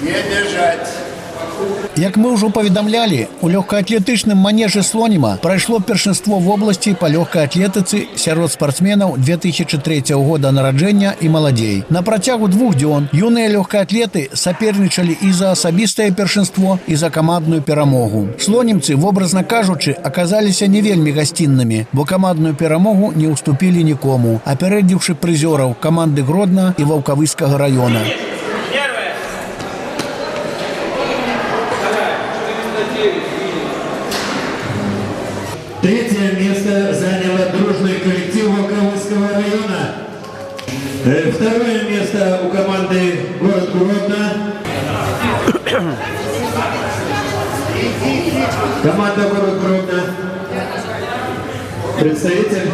Не бежать. Як мы ўжо паведамлялі, у лёгкаатлетычным манежы Слоніма прайшло першынство в области по лёгкай атлетыцы сярод спортсменаў 2003 года нараджэння і маладзей. На працягу 2 дзён юныя лёгкаатлеты сапернічалі і за асабістае першынство, і за камандную перамогу. Слонімцы, вобразна кажучы, аказаліся не вельмі гасціннымі, бо камандную перамогу не ўступілі нікому, апярэдзіўшы прызёраў каманды Гродна і Ваўкавыскага района. Третье место заняло дружный коллектив Ваўкавыского района. Второе место у команды город Гродно. Команда город Гродно. Представитель.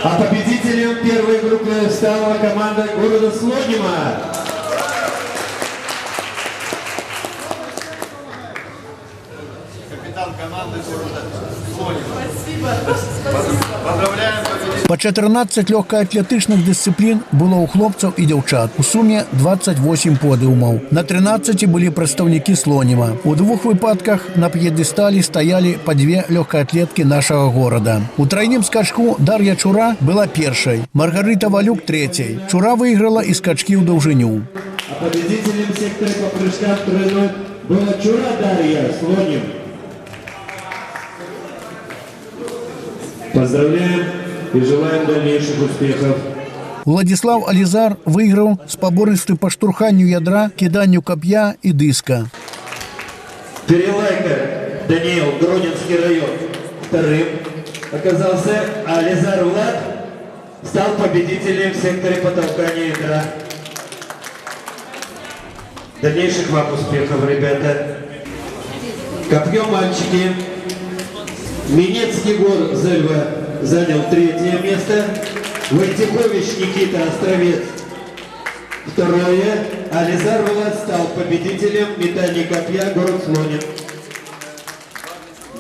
А победителем первой группы стала команда города Слонима. Команды города Слонима. Поздравляем. По 14 лёгкаатлетычных дысцыплін было ў хлопцаў і дзяўчат. У суме 28 подыумаў. На 13 былі прадстаўнікі Слоніма. У 2 выпадках на п'едэсталі стаялі па 2 лёгкаатлеткі нашага горада. У трайным скачку Дар'я Чура была першай, Маргарыта Валюк трэцяй. Чура выйграла і скачкі ў даўжыню. А победителем сектора по прыжкам тройной была Чура Дарья, Слоним. Поздравляем и желаем дальнейших успехов. Владислав Ализар выиграл спаборніцтвы по штурханню ядра, киданню копья и диска. Перелайка Даниил, Гродненский район, вторым оказался, а Ализар Влад стал победителем в секторе по толканию ядра. Дальнейших вам успехов, ребята. Копье мальчики. Минецкий Гор Зельва занял 3-е место. Войтихович Никита Островец 2-е. Ализар Влад стал победителем метания копья город Слоним.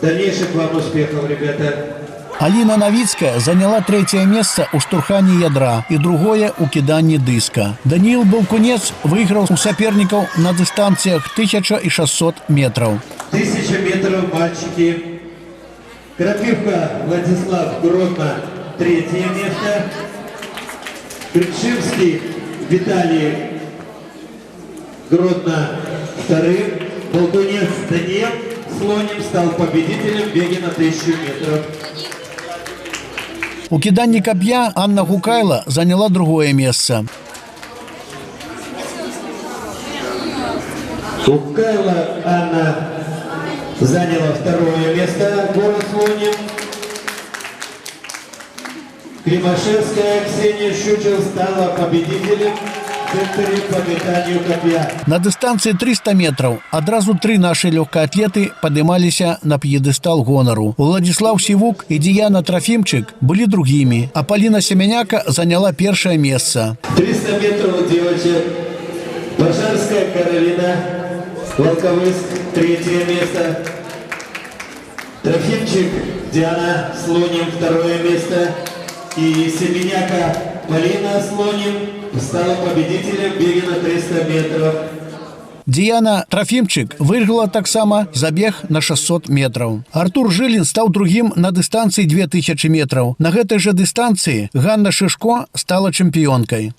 Дальнейших вам успехов, ребята. Алина Новицкая заняла 3-е место у штурхании ядра и 2-е у кидании диска. Даниил Балкунец выиграл у соперников на дистанциях 1600 метров. 1000 метров мальчики. Крапивка Владислав, Гродно, 3-е место. Кричевский Виталий, Гродно, 2-м. Болдунец Даниил, Слоним, стал победителем в беге на 1000 метров. У кидании копья Анна Гукайла заняла 2-е место. Гукайла Анна заняла 2-е место, город Слоним. Кремашевская Ксения Щучел стала победителем в секторе по метанию копья. На дистанции 300 метров одразу 3 наши легкоатлеты поднимались на пьедестал гонору. Владислав Сивук и Диана Трофимчик были другими, а Полина Семеняка заняла 1-е место. 300 метров девочек. Пожарская Каролина, Волковыск, 3-е место. Трофимчик Диана, Слоним, 2-е место. И Семеняка Полина, Слоним, стала победителем в беге на 300 метров. Диана Трофимчик выиграла так само забег на 600 метров. Артур Жилин стал другим на дистанции 2000 метров. На этой же дистанции Ганна Шишко стала чемпионкой.